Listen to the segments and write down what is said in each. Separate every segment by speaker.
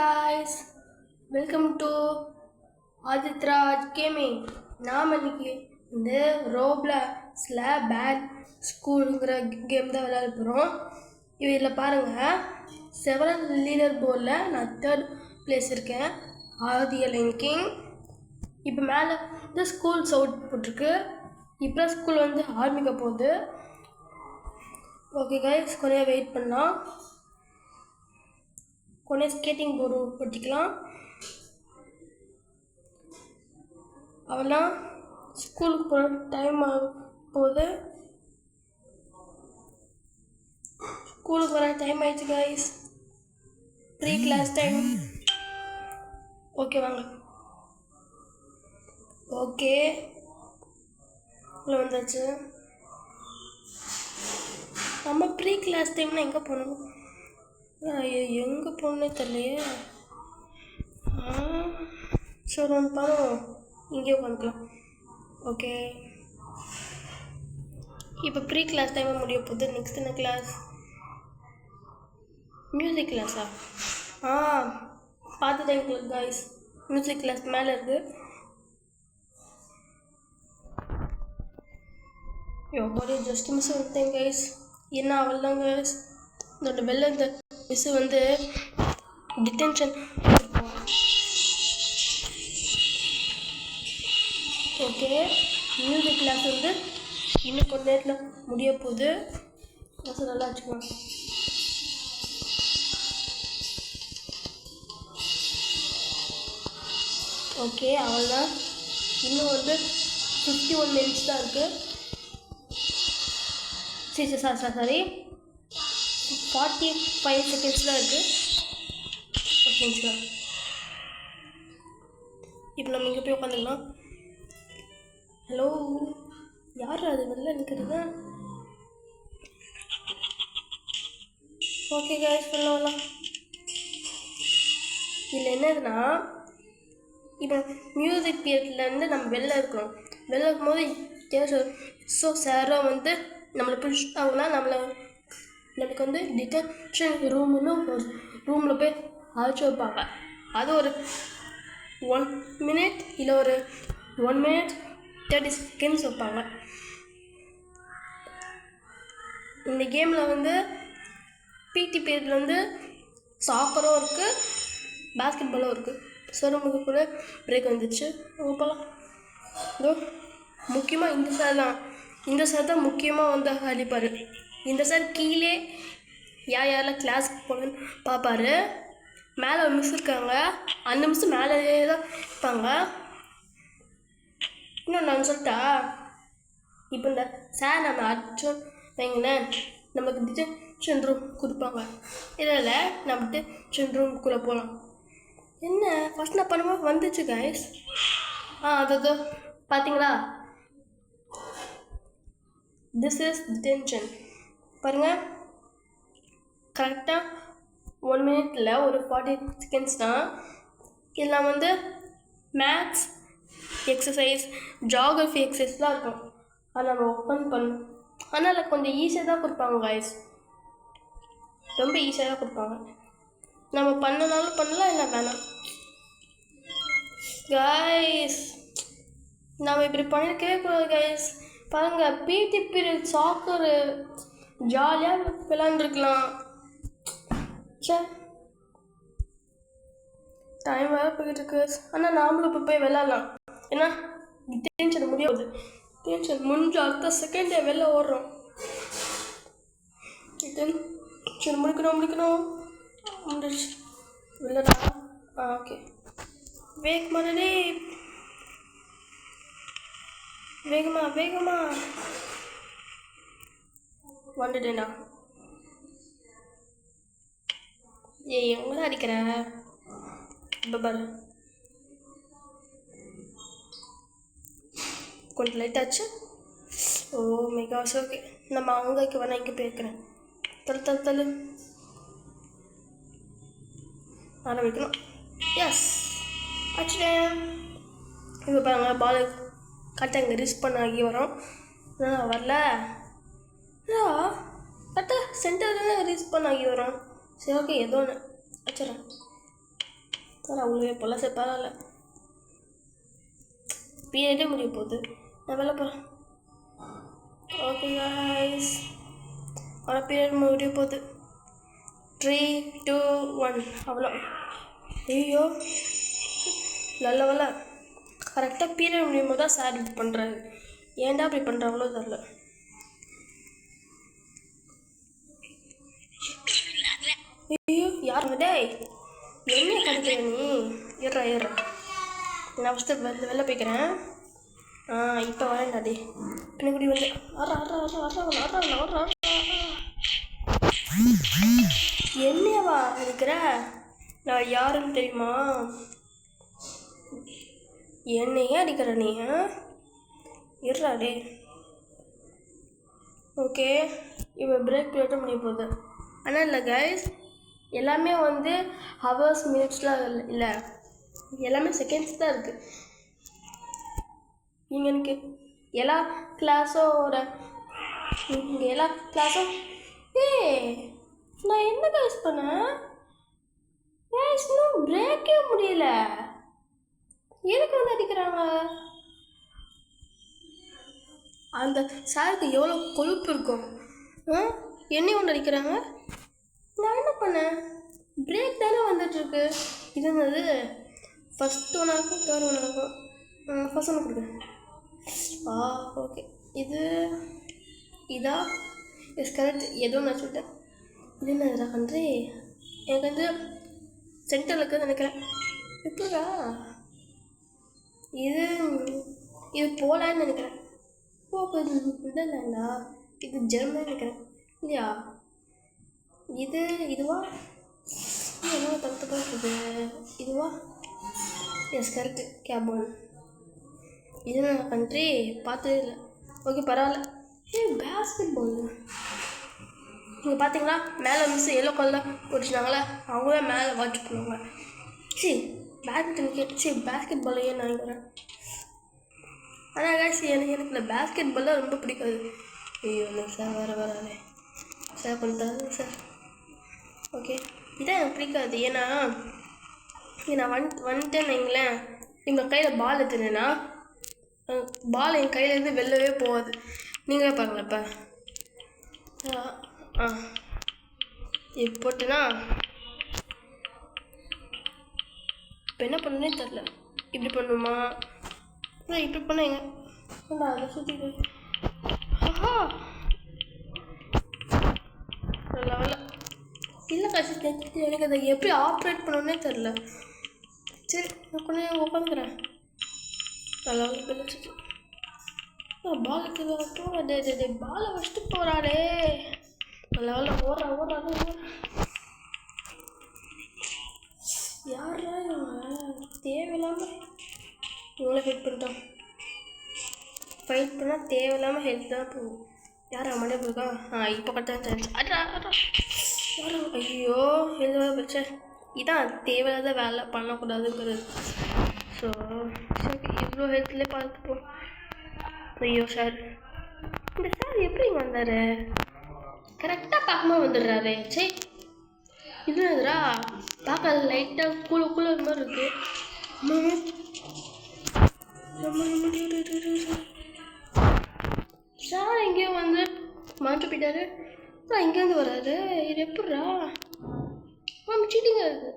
Speaker 1: guys, welcome to Aditraj Gaming. நாம் இன்னைக்கு இந்த ரோப்ளாக்ஸ்ல பேட் ஸ்கூலுங்கிற கேம் தான் விளையாட போகிறோம். இதில் பாருங்கள், செவரல் லீடர் போர்டில் நான் 3rd place இருக்கேன், ஆதியலன் கிங். இப்போ மேலே இந்த ஸ்கூல் சவுட் போட்டிருக்கு. இப்போ ஸ்கூல் வந்து ஆரம்பிக்க போகுது. ஓகே கைஸ், கொஞ்சம் வெயிட் பண்ணலாம். கொஞ்சம் ஸ்கேட்டிங் போர்டு ஒட்டிக்கலாம். அவெல்லாம் ஸ்கூலுக்கு போகிற டைம் போகுது. ஸ்கூலுக்கு வர டைம் ஆயிடுச்சு guys, free class time. Okay வாங்க. ஓகே உள்ள வந்தாச்சு. நம்ம ப்ரீ கிளாஸ் டைம்னா எங்கே போகணும்? எங்கே போகணுன்னே தெரியலையே. சரி ஒன்று பாருங்க, இங்கே உட்காந்துக்கலாம். ஓகே, இப்போ ப்ரீ கிளாஸ் டைம் முடிய போகுது. நெக்ஸ்ட் என்ன கிளாஸ்? மியூசிக் கிளாஸா? பார்த்துட்டேன் கைஸ், மியூசிக் கிளாஸ் மேலே இருக்குது. எவ்வளோ ஜஸ்ட் மிஸ் வந்துட்டேன் கைஸ். என்ன அவள்தான் கைஸ், இதோட வெளில இந்த மிஸ்ஸு வந்து டிடென்ஷன். ஓகே, மியூசிக் கிளாஸ் வந்து இன்னும் கொஞ்ச நேரத்தில் முடிய போகுது. கிளாஸ் நல்லா வச்சுக்கலாம். ஓகே, அவ்வளோதான். இன்னும் வந்து 51 minutes தான் இருக்குது. சாரி 45 seconds தான் இருக்குது. ஓகே, இப்போ நம்ம இங்கே போய் உட்காந்துக்கலாம். ஹலோ, யார் அது வெளில நிற்கிறது? ஓகே கைஸ், சொல்லலாம். இதில் என்னதுன்னா, இப்போ மியூசிக் பீரியட்லேருந்து நம்ம வெளில இருக்கிறோம். வெளில இருக்கும்போது சாராக வந்து நம்மளை பிடிச்சிட்டாங்கன்னா நம்மளுக்கு வந்து டிடென்ஷன் ரூம்னு ஒரு ரூமில் போய் அழைச்சி வைப்பாங்க. அது ஒரு 1 minute இல்லை ஒரு 1 minute 30 seconds வைப்பாங்க. இந்த கேமில் வந்து பிடி பீரியடில் வந்து சாக்கரும் இருக்குது, பேஸ்கெட் பாலும் இருக்குது. ஸோ நமக்கு கூட பிரேக் வந்துச்சு. போகலாம். இதோ முக்கியமாக இந்த சார் தான் முக்கியமாக வந்து அழிப்பார். இந்த சார் கீழே யாரெல்லாம் கிளாஸுக்கு போகணுன்னு பார்ப்பாரு. மேலே ஒரு மிஸ் இருக்காங்க, அந்த மிஸ் மேலேயே தான் இருப்பாங்க. இன்னும் நான் சொல்லிட்டா, இப்போ இந்த சார் நம்ம அடிச்சோம் வைங்களேன், நமக்கு டிடென்ஷன் ரூம் கொடுப்பாங்க. இதில் நம்ம டிடென்ஷன் ரூம்குள்ளே போகலாம். என்ன ஃபஸ்ட் நான் பண்ணும்போது வந்துச்சு கைஸ். அது பார்த்தீங்களா, திஸ் இஸ் டிடென்ஷன். பாருங்கள், கரெக்டாக 1 minute ஒரு 40 seconds தான். இதெல்லாம் வந்து மேத்ஸ் எக்ஸசைஸ், ஜியாகிரஃபி எக்ஸசைஸ்லாம் இருக்கும். அதை நம்ம ஓப்பன் பண்ணணும். ஆனால் கொஞ்சம் ஈஸியாக தான் கொடுப்பாங்க கைஸ், ரொம்ப ஈஸியாக தான் கொடுப்பாங்க. நம்ம பண்ணனாலும் பண்ணலாம், இல்லை வேணாம் கைஸ். நம்ம இப்படி பண்ணியிருக்கவே கூடாது கைஸ். பாருங்கள், பிடி பீரியட் சாக்கரு ஜாலியாக விளாண்டுருக்கலாம். சரி, டைம் வேறு போய்கிட்டு இருக்கு. ஆனால் நாமளும் இப்போ போய் விளாட்லாம். ஏன்னா டிடென்ஷன் முடியாது. டிடென்ஷன் முடிஞ்ச அடுத்த செகண்டே வெளில ஓடுறோம். டிடென்ஷன் முடிக்கணும் முடிச்சு வெளிலடா. ஓகே, வேகமா வந்துட்டேன்டா. எங்கே அடிக்கிற? இப்போ பாரு, கொஞ்சம் லைட் ஆச்சு. Oh my God. ஓகே, நம்ம அங்கே வேணா இங்கே போயிருக்கிறேன். தள்ளு ஆரம்பிக்கணும். எஸ், அடிச்சிட்டேன். இப்போ பாருங்க, பால் கரெக்டாக இங்கே ரிஸ்க் பண்ண ஆகி வரோம். வரல கரெக்டாக சென்டரில் ரிஸ்க் பண்ண ஆகி வரோம். சரி ஓகே, ஏதோ ஒன்று வச்சுறேன். சார் அவ்வளோ போல சார் பரவாயில்ல. பீரியடே முடிய போகுது, நான் வெளில போகிறேன். ஓகே கைஸ், ஆனால் பீரியட் முடிய போகுது. 3, 2, 1 அவ்வளோ. ஐயோ நல்ல வேலை கரெக்டாக பீரியட் முடியும் போது தான் சார் இப்படி பண்ணுறாரு. ஏன்டா அப்படி பண்ணுறாங்களோ தெரில. ஐயோ யார் டேய் என்ன கிடைக்கிற நீ? ஏறா நான் ஃபஸ்ட்டு வெளில போய்க்கிறேன். இப்போ வரேன்டாடி பின்னாடி வந்து என்னவா இருக்கிற? நான் யாருன்னு தெரியுமா? என்னையே அடிக்கிற நீ? இருறாடே. ஓகே இப்போ பிரேக் பீரியட்டும் முடிய போகுது. ஆனால் இல்லை கைஸ், எல்லாமே வந்து ஹவர்ஸ் மினிட்ஸ்லாம் இல்லை, எல்லாமே செகண்ட்ஸ் தான் இருக்குது. இங்கே எனக்கு எல்லா கிளாஸோட இங்கே எல்லா கிளாஸும் நான் என்ன கைஸ் பண்ணேன்? இன்னும் பிரேக்கே முடியல, எதுக்கு வந்து அடிக்கிறாங்க? அந்த சாருக்கு எவ்வளோ கொழுப்பு இருக்கும். என்னை ஒன்று அடிக்கிறாங்க. நான் என்ன பண்ணேன்? பிரேக் தானே வந்துட்டுருக்கு. இது என்னது ஃபஸ்ட் ஒன்றாகும் தேர்ட் ஒன்றாகும். ஃபஸ்ட் ஒன்று கொடுக்குறேன். ஓகே இதா எஸ் கரெக்ட். எதுவும் நான் சொல்லிட்டேன். இது என்ன கண்ட்ரி? எனக்கு வந்து சென்டரில் இருக்குதுன்னு நினைக்கிறேன். எப்படா இது போலான்னு நினைக்கிறேன். இப்போ இல்லைண்ணா, இது ஜெர்மனி நினைக்கிறேன் இல்லையா? இதுவா என்ன தப்பு இருக்குது? இதுவா? S correct. கேபோன். இது நான் கண்ட்ரி பார்த்ததே இல்லை. ஓகே பரவாயில்ல. பேஸ்கெட் பால் நீங்கள் பார்த்தீங்களா? மேலே மிஸ் எல்லோ கலரில் பிடிச்சினாங்களே, அவங்களே மேலே வாட்ச் பண்ணுவாங்க. பேஸ்கெட் பால் நான் வரேன். ஆனால் காய்ச்சி எனக்கு இந்த பேஸ்கெட் பால்லாம் ரொம்ப பிடிக்காது. ஐயோ இல்லை சார், வராதே சார், கொஞ்சம் தருங்க சார். ஓகே இதான் எனக்கு பிடிக்காது. ஏன்னா நான் வந்துட்டேன்னு வைங்களேன், எங்கள் கையில் பால் எடுத்துனேன்னா பால் என் கையிலேருந்து வெளிலவே போகாது. நீங்களே பாருங்களேன். இப்போ போட்டுனா இப்போ என்ன பண்ணுன்னே தெரில. இப்படி பண்ணுமா? இப்படி பண்ணீங்க அதை சுற்றிட்டு லெவலில் இல்லை காசு. எனக்கு அதை எப்படி ஆப்ரேட் பண்ணணுன்னே தெரில. சரி நான் கொஞ்சம் உட்காந்துக்கிறேன். லெவலில் பிடிச்சிட்டு பாலுக்கு டே பாலை வச்சுட்டு போகிறாடே. லெவலில் ஓடுறாரு. யாரா இவங்க? தேவையில்லாமல் இவங்களே ஃபைட் பண்ணால் தேவையில்லாமல் ஹெல்த் தான் போகும். யார் மண்டே போயிருக்கா? இப்போ கரெக்டாக சான்ஸ். யாரும் ஐயோ ஹெல்த் பிரச்சனை. இதான் தேவையில்லாத வேலை பண்ணக்கூடாதுங்கிறது. ஸோ சரி இவ்வளோ ஹெல்த்லேயே பார்த்துப்போம். ஐயோ சார், இந்த சார் எப்படி இங்கே வந்தார்? கரெக்டாக பார்க்கும்போது வந்துடுறாரு. சரி இது எதுரா பார்க்க லைட்டாக கூழ மாதிரி இருக்குது. சார் எங்கேயோ வந்து மாட்டு போயிட்டாரு. இங்கேருந்து வராது. இது எப்பட்றா? சீட்டிங்காக இருக்குது.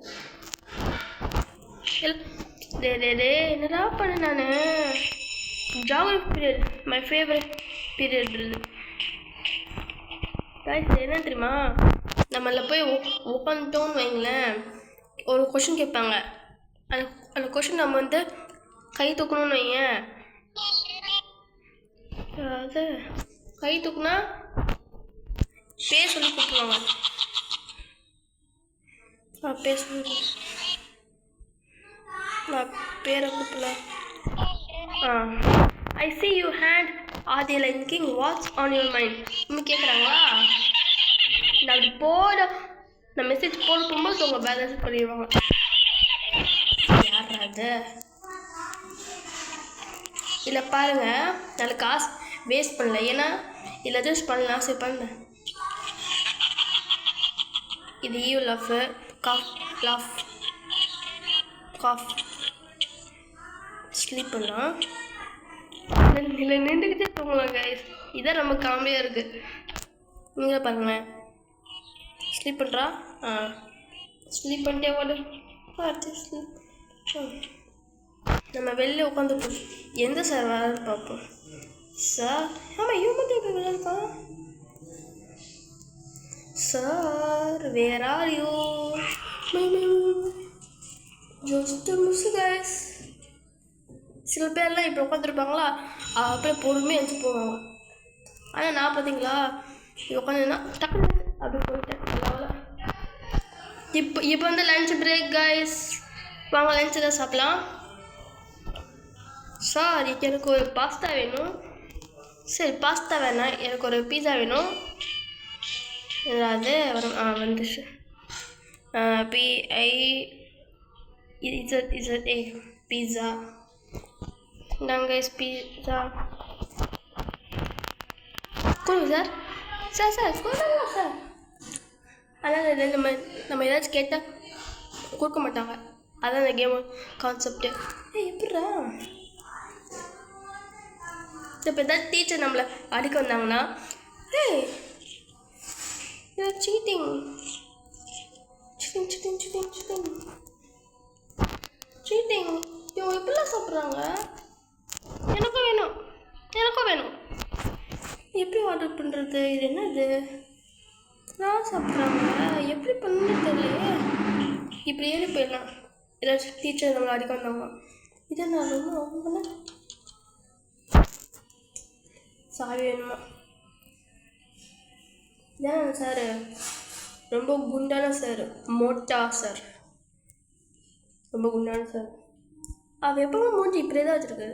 Speaker 1: என்னடா பண்ண நான்? Geography period my favourite period இருக்குது. என்ன தெரியுமா? நம்மள போய் உட்காந்துட்டோன்னு வைங்களேன், ஒரு கொஷின் கேட்பாங்க. அந்த கொஷின் நம்ம வந்து கை தூக்கணும்னு வைங்க. அதாவது கை தூக்குனா பேர் சொல்லி கூப்பிடுவாங்க. பேர் சொல்லி நான் பேரை கூப்பிடல. I see you hand are the linking what's on your mind இன்னும் கேட்குறாங்களா? நான் அப்படி நான் மெசேஜ் போகும்போது உங்கள் பேலன்ஸ் பண்ணிடுவாங்க. யார் அது? இல்லை பாருங்கள், நான் காசு வேஸ்ட் பண்ணல. ஏன்னா இல்லை ஜூஸ் பண்ணலாம். சரி பண்ணேன். இது you love cough love cough sleep பண்ணலாம். இல்லை நின்றுக்கிட்டே தூங்கலாம் கைஸ். இதான் நம்ம காமெடியாக இருக்குது. நீங்களே பாருங்களேன். ஸ்லீப் பண்ணுறா. ஸ்லீப் பண்ணிட்டே ஓடு. ஸ்லீப். நம்ம வெளில உட்காந்து எந்த சார் வரான்னு பார்ப்போம். சார் ஆமாம் யூமன் வெளில இருக்கான். Sir where are you? Just miss guys. சில பேர்லாம் இப்படி உட்காந்துருப்பாங்களா, அப்படியே பொறுமையாக எழுந்து போவாங்க. ஆனால் நான் பார்த்தீங்களா உட்காந்துன்னா டக்குனு அப்படி போயிட்டேன். இப்போ வந்து லன்ச் பிரேக் கைஸ். வாங்க லன்ச் தான் சாப்பிட்லாம். சார் எனக்கு ஒரு பாஸ்தா வேணும். சரி பாஸ்தா வேணாம், எனக்கு ஒரு பீஸா வேணும். அது வந்துச்சு. PIZZA பீஸா. நாங்கள் பீஸா கொடுங்க சார். சார் கொடுங்க சார். ஆனால் நம்ம ஏதாச்சும் கேட்டால் கொடுக்க மாட்டாங்க. அதான் அந்த கேமு கான்செப்டு. எப்படிரா இப்போ ஏதாவது டீச்சர் நம்மளை அடிக்க வந்தாங்கன்னா சீட்டிங் இவங்க எப்படிலாம் சாப்பிட்றாங்க? எனக்கும் வேணும். எப்படி ஆர்டர் பண்ணுறது? இது என்னது? நான் சாப்பிட்றாங்க எப்படி பண்ணு தெரியலையே. இப்படி ஏறி போயிடலாம். ஏதாச்சும் டீச்சர் நம்மளை அடிக்க வந்தாங்க. இதை நான் ரொம்ப பண்ண சாரி வேணுமா? ஏன் சார் ரொம்ப குண்டான சார், மோட்டா சார், ரொம்ப குண்டான சார். அவள் எப்பவுமே மூஞ்சி இப்படியே தான் வச்சுருக்கு.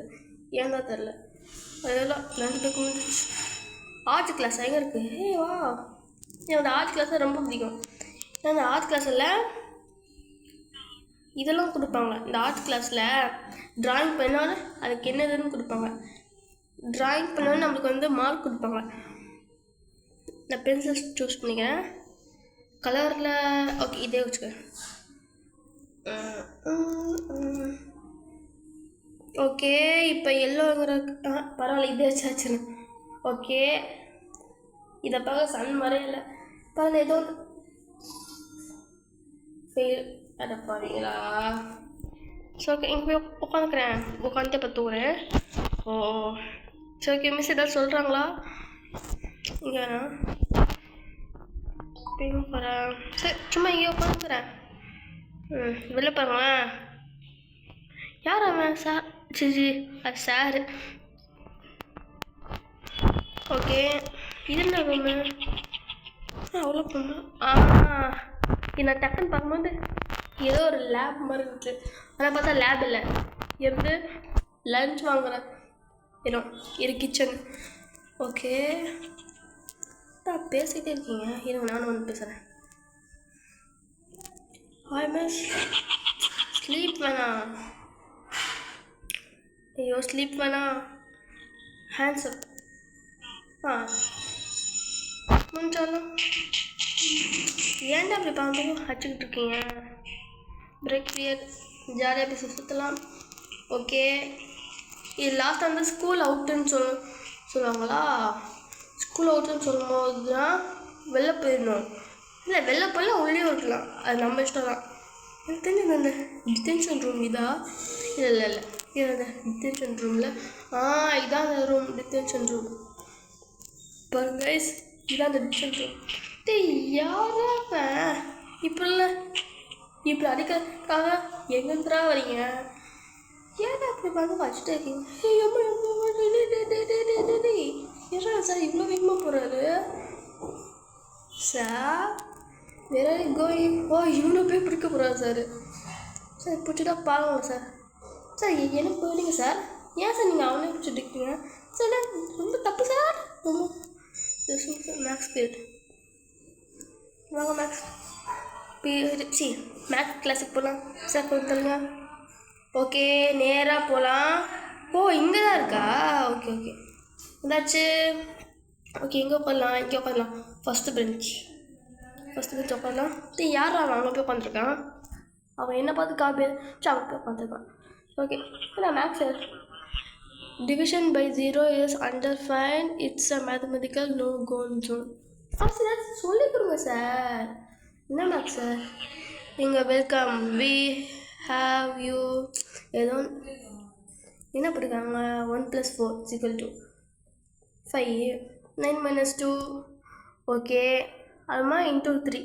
Speaker 1: ஏன் தான் தெரில. அதெல்லாம் லஞ்ச் பிரேக் முடிஞ்சிச்சு. ஆர்ட் கிளாஸ் எங்கே இருக்குது? வா. என்னோட ஆர்ட் கிளாஸ் தான் ரொம்ப பிடிக்கும். ஏன்னா ஆர்ட் கிளாஸில் இதெல்லாம் கொடுப்பாங்க. இந்த ஆர்ட் கிளாஸில் ட்ராயிங் பண்ணாலும் அதுக்கு என்னதுன்னு கொடுப்பாங்க. ட்ராயிங் பண்ணாலும் நம்மளுக்கு வந்து மார்க் கொடுப்பாங்க. நான் பென்சில்ஸ் சூஸ் பண்ணிக்கிறேன். கலரில் ஓகே இதே வச்சுக்க. ஓகே இப்போ எல்லோங்கிற பரவாயில்ல இதே வச்சாச்சு. ஓகே இதை பார்க்க சன் மாதிரியே இல்லை. பரவாயில்ல ஏதோ ஃபெயில் அதை பாருங்களா. ஸோ ஓகே இங்கே போய் உட்காந்துட்டே இப்போ தூங்குறேன். சரி ஓகே மிஸ் ஏதாவது சொல்கிறாங்களா? இங்கே வேணாம் போகிறேன். சரி சும்மா இங்கே உட்காந்துக்கிறேன். வெளில பாருங்களேன். யார் அவன்? சார் ஜி அது சாரு. ஓகே இது என்ன ரூமு? அவ்வளோ பொண்ணு. நான் டக்குன்னு பார்க்கும்போது ஏதோ ஒரு லேப் மாதிரி இருந்துச்சு. ஆனால் பார்த்தா லேப் இல்லை. இருந்து லன்ச் வாங்குற இடம் இது கிச்சன். ஓகே பேசிகிட்டே இருக்கீங்க. இருங்க நானும் வந்து பேசுகிறேன். Hi miss. ஸ்லீப் வேணாம். ஐயோ ஸ்லீப் வேணாம். Hands up. முடிஞ்சாலும் ஏன்டா அப்படி பார்த்து அடிச்சுக்கிட்டு இருக்கீங்க? பிரேக் பீரியட் ஜாலியாக பேசி சுற்றலாம். ஓகே இது லாஸ்ட் வந்து ஸ்கூல் அவுட்டுன்னு சொல்லுவாங்களா? ஸ்கூல் அவுட்டுன்னு சொல்லும்போது தான் வெளில போயிடணும். இல்லை வெளில போயில உள்ளே இருக்கலாம். அது நம்ம இஷ்டம் தான். எனக்கு தெரிஞ்சு அந்த டிடென்ஷன் ரூம் இதா? இல்லை இது அந்த டிடென்ஷன் ரூமில் இதான் அந்த ரூம் டிடென்ஷன் ரூம். பாருங்க கைஸ் இதான் அந்த டிடென்ஷன் ரூம். யாராக இப்படி அடிக்கிறதுக்காக எங்கேருந்துடா வரீங்க? ஏன்னா அப்படி பார்த்து வச்சுட்டே இருக்கீங்க. ஏன்னா சார் இவ்வளோ வேகமாக போகிறாரு சார். வேற கோயிங் இவ்வளோ போய் பிடிக்க போகிறாரு சார். சார் பிடிச்சிட்டா பாருங்க சார். சார் எனக்கு போயிடுங்க சார். ஏன் சார் நீங்கள் அவனே பிடிச்சிட்டு இருக்கீங்க சார்? ரொம்ப தப்பு சார். மேக்ஸ் பீரியட் வாங்க மேக்ஸ் பீரியட் மேக்ஸ் கிளாஸுக்கு போகலாம் சார். கொடுத்துருங்க. ஓகே நேராக போகலாம். இங்கே தான் இருக்கா? ஓகே ஏதாச்சு. ஓகே இங்கே உட்காரலாம். ஃபஸ்ட்டு பெஞ்ச் உட்காரலாம். யாரா அங்கே போய் உட்காந்துருக்கான்? அவன் என்ன பார்த்து காப்பி சாப்பிட்டு பார்த்துருக்கான். ஓகே நான் maths division by 0 is undefined. It's a mathematical no-go zone. First ஏதாச்சும் சொல்லிக் கொடுங்க சார். என்ன மேக்ஸ் சார்? நீங்கள் வெல்கம் வி ஹாவ் யூ ஏதோ என்ன படிக்கிறாங்க. 1 + 4 = 5. 9 - 2 ஓகே. அதுமா இன்டூ 3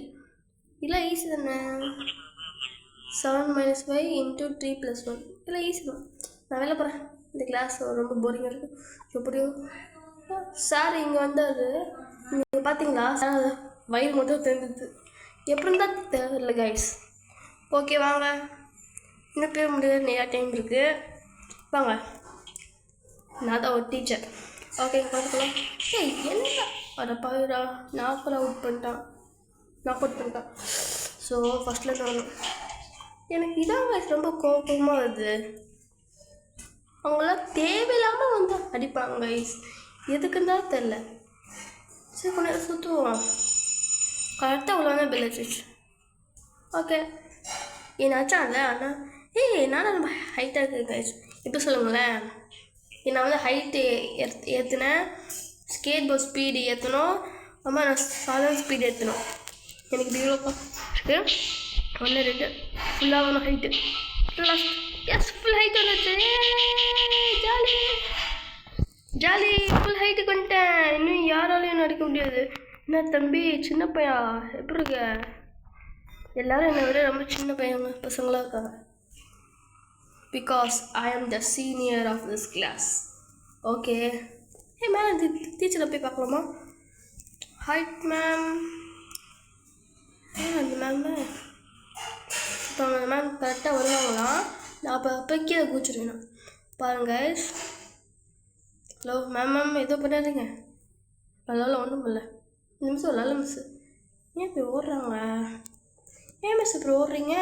Speaker 1: இல்லை ஈஸி தானே. 7 - 5 × 3 + 1 இல்லை ஈஸி தான். நான் வெளில போகிறேன். இந்த கிளாஸ் ரொம்ப போரிங்காக இருக்குது. எப்படியோ சார் இங்கே வந்தார். நீங்கள் பார்த்தீங்களா சார் வயிறு மட்டும் தெரிஞ்சுது. எப்படி இருந்தால் தெரியல கைஸ். ஓகே வாங்க, இன்னும் பேர் முடியாது, நிறையா டைம் இருக்குது. வாங்க, நான் தான் ஒரு டீச்சர். ஓகே பார்த்துக்கலாம். ஏய் என்ன வர பாருடா, நாக் அவுட் பண்ணிட்டான். ஸோ ஃபஸ்ட்டில் சொல்லணும். எனக்கு இதான் கைஸ் ரொம்ப கோபமாக வருது. அவங்களாம் தேவையில்லாமல் வந்து அடிப்பாங்க கைஸ், எதுக்குன்னு தான் தெரில. சரி கொஞ்ச நேரம் சுற்றுவோம். கரெக்டாக அவ்வளோதான் பெல் வச்சிச்சு. ஓகே என்னாச்சான்ல அண்ணா. நான் ரொம்ப ஹைட்டாக இருக்குது கைஸ். எப்படி சொல்லுங்களேன், நான் வந்து ஹைட்டு ஏற்றினேன், ஸ்கேட் போர்ட் ஸ்பீடு ஏற்றணும், அம்மா நான் சாதாரண ஸ்பீடு ஏற்றணும். எனக்கு இப்படி இவ்வளோப்பா இருக்குது. 1 2 ஃபுல்லாக ஒன்று ஹைட்டு எஸ் ஃபுல் ஹைட் வந்துச்சு. ஜாலி ஃபுல் ஹைட்டுக்கு வந்துட்டேன். இன்னும் யாராலையும் நடிக்க முடியாது. என்ன தம்பி சின்ன பையா எப்படி இருக்க? எல்லோரும் என்னை விட ரொம்ப சின்ன பசங்களாக இருக்காங்க. Because I am the senior of this class. Okay ma'am டீச்சரை போய் பார்க்கலாமா? Height ma'am. அந்த மேம் இப்போ அவங்க மேம் கரெக்டாக வருவாங்களாம். நான் அப்போ கீழே கூச்சிருவேன். பாருங்கள். ஹலோ மேம் ஏதோ பண்ணாதீங்க. அதனால் ஒன்றும் இல்லை. இந்த மிஸ் ஒரு நல்ல மிஸ்ஸு. ஏன் இப்படி ஓடுறாங்க? ஏன் மிஸ் இப்படி ஓடுறீங்க?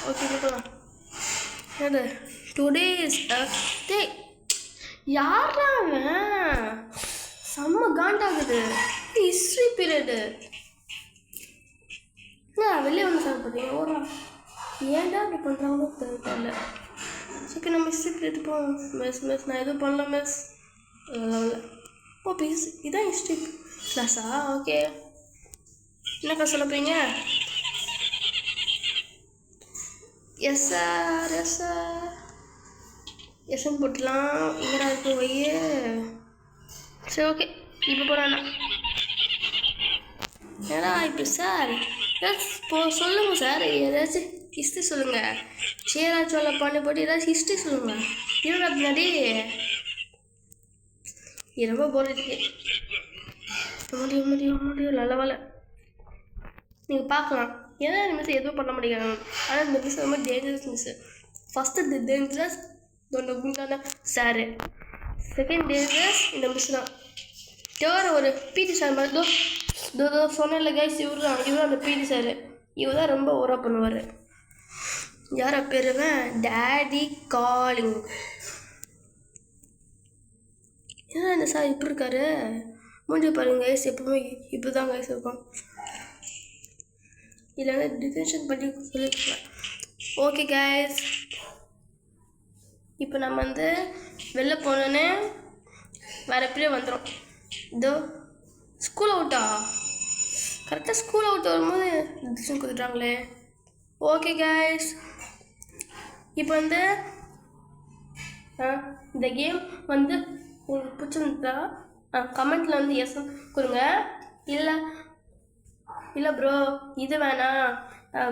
Speaker 1: ஓகே போகலாம். என்னது டுடே இஸ் டே. யாரா அவன்? செம்ம காண்டாகுது. History period. வெளியே வந்து சார் பார்த்தீங்க ஓடுறான். ஏன்டா அப்படி பண்ணுறாங்களோ தெரியல. சரி நம்ம ஹிஸ்ட்ரி பீரியட் போவோம். மிஸ் நான் எதுவும் பண்ணல மிஸ். இல்லை ஓ பீஸ் இதான் ஹிஸ்ட்ரி கிளாஸா? ஓகே என்னக்கா சொல்ல போறீங்க? எஸ் சார் எஸ்ன்னு போட்டுலாம் இங்கடா இருக்கும் வையே. சரி ஓகே இப்போ போகிறாண்ணா. ஏடா இப்படி சார் சொல்லுங்கள் சார், ஏதாச்சும் ஹிஸ்ட்ரி சொல்லுங்கள். சேரா சோழ பாண்டி போட்டு ஏதாச்சும் ஹிஸ்ட்ரி சொல்லுங்கள். இருடா பின்னாடி ரொம்ப போட்டுருக்கு. முடியும் நல்ல வேலை. நீங்கள் பார்க்கலாம். ஏன்னா இந்த மிஸ் எதுவும் பண்ண முடியாது. ஆனால் இந்த மிஸ் ரொம்ப டேஞ்சரஸ் மிஸ்ஸு. ஃபஸ்ட்டு டேஞ்சரஸ் ஒன்று குண்டான சாரு. செகண்ட் டேஞ்சரஸ் இந்த மிஸ் தான். தேர்ட் ஒரு பிடி சார் மாதிரி சொன்ன கைஸ் இவர் அந்த பிடி சார். இவர் தான் ரொம்ப ஓரா பண்ணுவார். யாரை பேருவேன் டேடி காலிங். ஏன்னா இந்த சார் இப்படி இருக்காரு. மூஞ்சி பாருங்க கைஸ், எப்பவுமே இப்படி தான் கைஸ் இருக்கும். இல்லைன்னா டிடென்ஷன் பண்ணி சொல்லியிருக்கேன். ஓகே கைஸ், இப்போ நம்ம வந்து வெளில போனோன்னே வேறு எப்படியே வந்துடும். இதோ ஸ்கூல் அவுட்டா? கரெக்டாக ஸ்கூல் அவுட் வரும்போது டிசிஷன் கொடுத்துட்டாங்களே. ஓகே கைஸ், இப்போ வந்து இந்த கேம் வந்து உங்களுக்கு பிடிச்சிருந்தா கமெண்ட்டில் வந்து எஸ் கொடுங்க. இல்லை ப்ரோ இது வேணாம்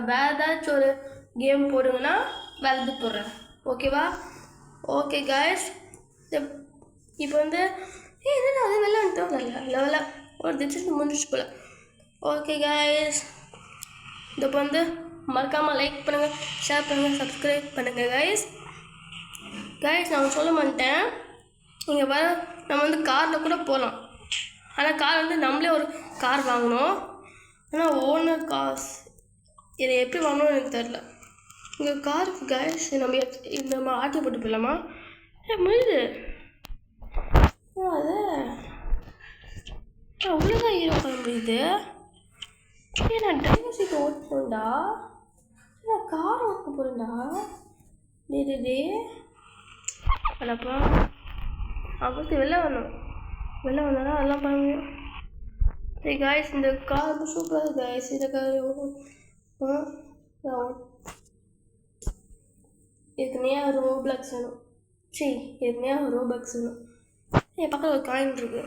Speaker 1: வேறு ஏதாச்சும் ஒரு கேம் போடுங்கன்னா வேறு இது போடுறேன். ஓகேவா? ஓகே கைஸ், இப்போ வந்து என்னடா அது வெளில வந்துட்டோம். லெவலாக ஒரு டிசிஷன் முடிஞ்சிச்சு போல். ஓகே கைஸ், இப்போ வந்து மறக்காமல் லைக் பண்ணுங்கள், ஷேர் பண்ணுங்கள், சப்ஸ்கிரைப் பண்ணுங்கள் கைஸ். நான் சொல்ல மாட்டேன். இங்கே வர நம்ம வந்து காரில் கூட போகலாம். ஆனால் கார் வந்து நம்மளே ஒரு கார் வாங்கணும். ஆனால் ஓனர் காசு இதை எப்படி வாங்கணும்னு எனக்கு தெரில. இங்கே காருக்கு கைஸ் நம்ம ஆட்டி போட்டு போயிடலாமா? முடியுது அது அவ்வளோதான் ஹீரோ பண்ண முடியுது. நான் டிரைவர் சீட் ஓட்டணும்டா. நான் கார் ஓட்ட போகிறேன்டா. டே அடப்பா அப்போ வெளில வரணும். வெளில வந்தாலும் அதெல்லாம் பண்ண முடியும். சரி காய்ஸ், இந்த கார் ரொம்ப சூப்பராக இருக்குது காய்ஸ். இந்த கார் ஏற்கனவே ரோப்ளக்ஸ் வேணும். சரி ஏற்கனவே ரோபக்ஸ் வேணும். என் பக்கத்தில் ஒரு காயின் இருக்குது.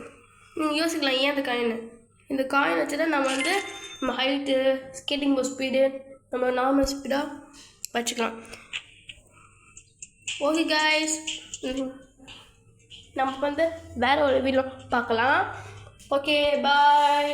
Speaker 1: நீங்கள் யோசிக்கலாம் ஏன் அந்த காயின். இந்த காயின் வச்சு தான் நம்ம வந்து நம்ம ஹைட்டு, ஸ்கேட்டிங் போர்ட் ஸ்பீடு, நம்ம நார்மல் ஸ்பீடாக வச்சுக்கலாம். ஓகே காய்ஸ், நம்ம வந்து வேறு ஒரு வீடியோ பார்க்கலாம். Okay bye.